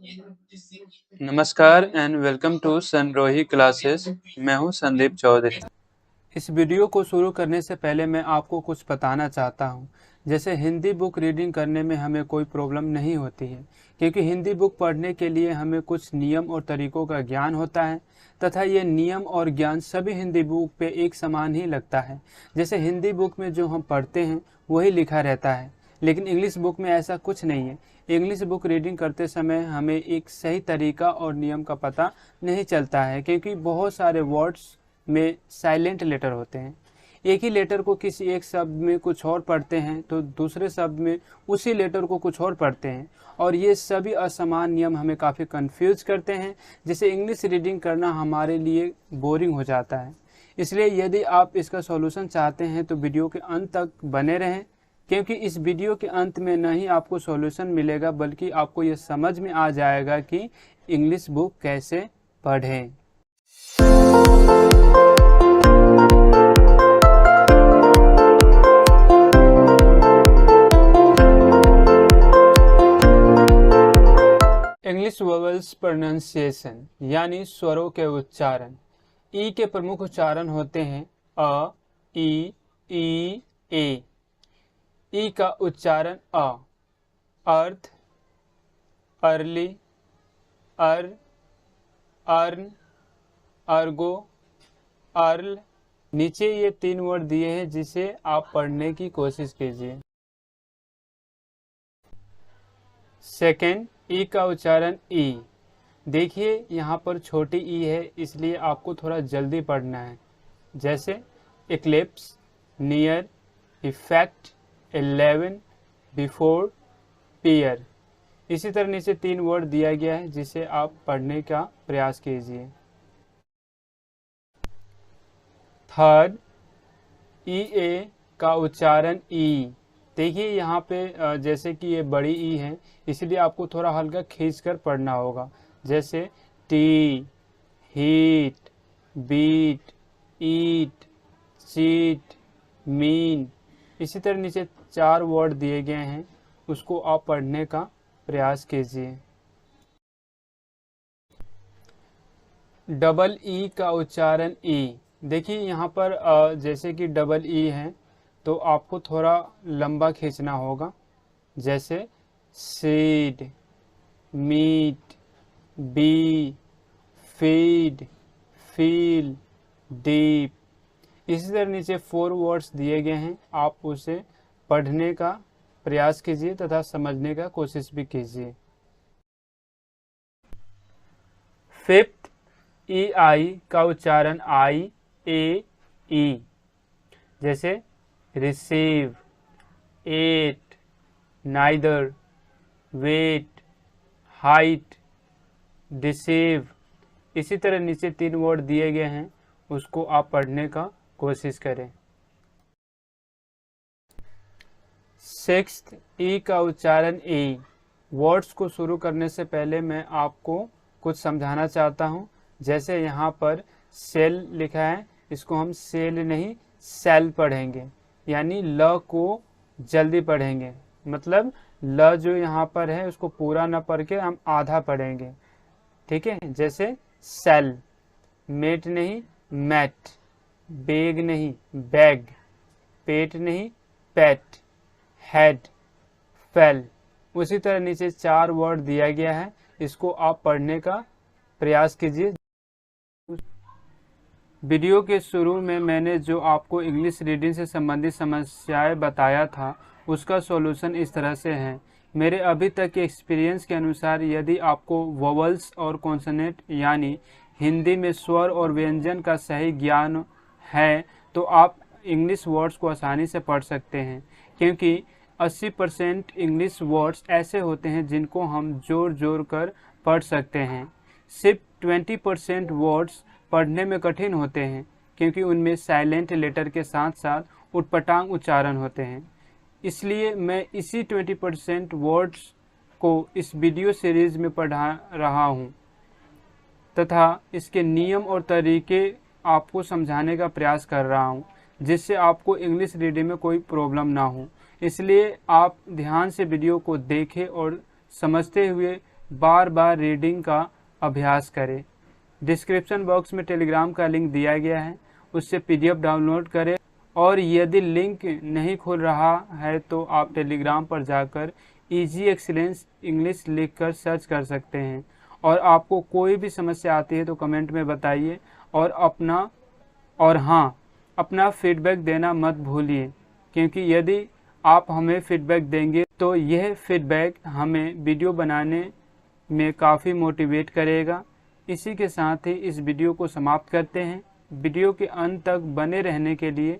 नमस्कार and welcome to सनरोही classes. मैं हूं संदीप चौधरी। इस वीडियो को शुरू करने से पहले मैं आपको कुछ बताना चाहता हूं। जैसे हिंदी बुक रीडिंग करने में हमें कोई प्रॉब्लम नहीं होती है, क्योंकि हिंदी बुक पढ़ने के लिए हमें कुछ नियम और तरीकों का ज्ञान होता है तथा ये नियम और ज्ञान सभी हिंदी बुक पे एक समान ही लगता है। जैसे हिंदी बुक में जो हम पढ़ते हैं वही लिखा रहता है, लेकिन इंग्लिश बुक में ऐसा कुछ नहीं है। इंग्लिश बुक रीडिंग करते समय हमें एक सही तरीका और नियम का पता नहीं चलता है, क्योंकि बहुत सारे वर्ड्स में साइलेंट लेटर होते हैं। एक ही लेटर को किसी एक शब्द में कुछ और पढ़ते हैं तो दूसरे शब्द में उसी लेटर को कुछ और पढ़ते हैं, और ये सभी असमान नियम हमें काफ़ी कंफ्यूज करते हैं, जिससे इंग्लिश रीडिंग करना हमारे लिए बोरिंग हो जाता है। इसलिए यदि आप इसका सॉल्यूशन चाहते हैं तो वीडियो के अंत तक बने रहें, क्योंकि इस वीडियो के अंत में न ही आपको सॉल्यूशन मिलेगा बल्कि आपको ये समझ में आ जाएगा कि इंग्लिश बुक कैसे पढ़ें। इंग्लिश वोवेल्स प्रोनाउंसिएशन यानी स्वरों के उच्चारण। ई के प्रमुख उच्चारण होते हैं अ, ई, ए। ई का उच्चारण अ, अर्थ, अर्ली, अर्न, अर्गो, अर्ल। नीचे ये 3 वर्ड दिए हैं जिसे आप पढ़ने की कोशिश कीजिए। सेकेंड, ई का उच्चारण ई। देखिए यहाँ पर छोटी ई है, इसलिए आपको थोड़ा जल्दी पढ़ना है। जैसे इक्लिप्स, नियर, इफेक्ट, 11, बिफोर, पियर। इसी तरह नीचे 3 वर्ड दिया गया है जिसे आप पढ़ने का प्रयास कीजिए। थर्ड, ई ए का उच्चारण ई। देखिए यहाँ पे जैसे कि ये बड़ी ई है, इसलिए आपको थोड़ा हल्का खींचकर पढ़ना होगा। जैसे टी, हीट, बीट, ईट, चीट, मीन। इसी तरह नीचे 4 वर्ड दिए गए हैं, उसको आप पढ़ने का प्रयास कीजिए। डबल ई का उच्चारण ई। देखिए यहाँ पर जैसे कि डबल ई है तो आपको थोड़ा लंबा खींचना होगा। जैसे seed, meat, bee, feed, feel, deep. इसी तरह नीचे 4 वर्ड्स दिए गए हैं, आप उसे पढ़ने का प्रयास कीजिए तथा समझने का कोशिश भी कीजिए। फिफ्थ, ई आई का उच्चारण आई, ए, ई। जैसे receive, eight, neither, weight, height, deceive. इसी तरह नीचे 3 वर्ड दिए गए हैं, उसको आप पढ़ने का कोशिश करें। सिक्स्थ, ई का उच्चारण ई। वर्ड्स को शुरू करने से पहले मैं आपको कुछ समझाना चाहता हूँ। जैसे यहाँ पर सेल लिखा है, इसको हम सेल नहीं सेल पढ़ेंगे, यानी ल को जल्दी पढ़ेंगे। मतलब ल जो यहाँ पर है उसको पूरा न पढ़ के हम आधा पढ़ेंगे, ठीक है। जैसे सेल, मेट नहीं मैट, बैग नहीं बैग, पेट नहीं पेट, हेड, फेल। उसी तरह नीचे 4 वर्ड दिया गया है, इसको आप पढ़ने का प्रयास कीजिए। वीडियो के शुरू में मैंने जो आपको इंग्लिश रीडिंग से संबंधित समस्याएं बताया था, उसका सॉल्यूशन इस तरह से है। मेरे अभी तक के एक्सपीरियंस के अनुसार यदि आपको वोवल्स और कॉन्सोनेंट यानी हिंदी में स्वर और व्यंजन का सही ज्ञान है तो आप इंग्लिश वर्ड्स को आसानी से पढ़ सकते हैं, क्योंकि 80% इंग्लिश वर्ड्स ऐसे होते हैं जिनको हम जोड़ जोड़ कर पढ़ सकते हैं। सिर्फ 20% वर्ड्स पढ़ने में कठिन होते हैं, क्योंकि उनमें साइलेंट लेटर के साथ साथ उटपटांग उच्चारण होते हैं। इसलिए मैं इसी 20% वर्ड्स को इस वीडियो सीरीज में पढ़ा रहा हूँ तथा इसके नियम और तरीके आपको समझाने का प्रयास कर रहा हूँ, जिससे आपको इंग्लिश रीडिंग में कोई प्रॉब्लम ना हो। इसलिए आप ध्यान से वीडियो को देखें और समझते हुए बार बार रीडिंग का अभ्यास करें। डिस्क्रिप्शन बॉक्स में टेलीग्राम का लिंक दिया गया है, उससे PDF डाउनलोड करें। और यदि लिंक नहीं खुल रहा है तो आप टेलीग्राम पर जाकर इजी एक्सीलेंस इंग्लिश लिखकर सर्च कर सकते हैं। और आपको कोई भी समस्या आती है तो कमेंट में बताइए। और हाँ, अपना फीडबैक देना मत भूलिए, क्योंकि यदि आप हमें फीडबैक देंगे तो यह फीडबैक हमें वीडियो बनाने में काफ़ी मोटिवेट करेगा। इसी के साथ ही इस वीडियो को समाप्त करते हैं। वीडियो के अंत तक बने रहने के लिए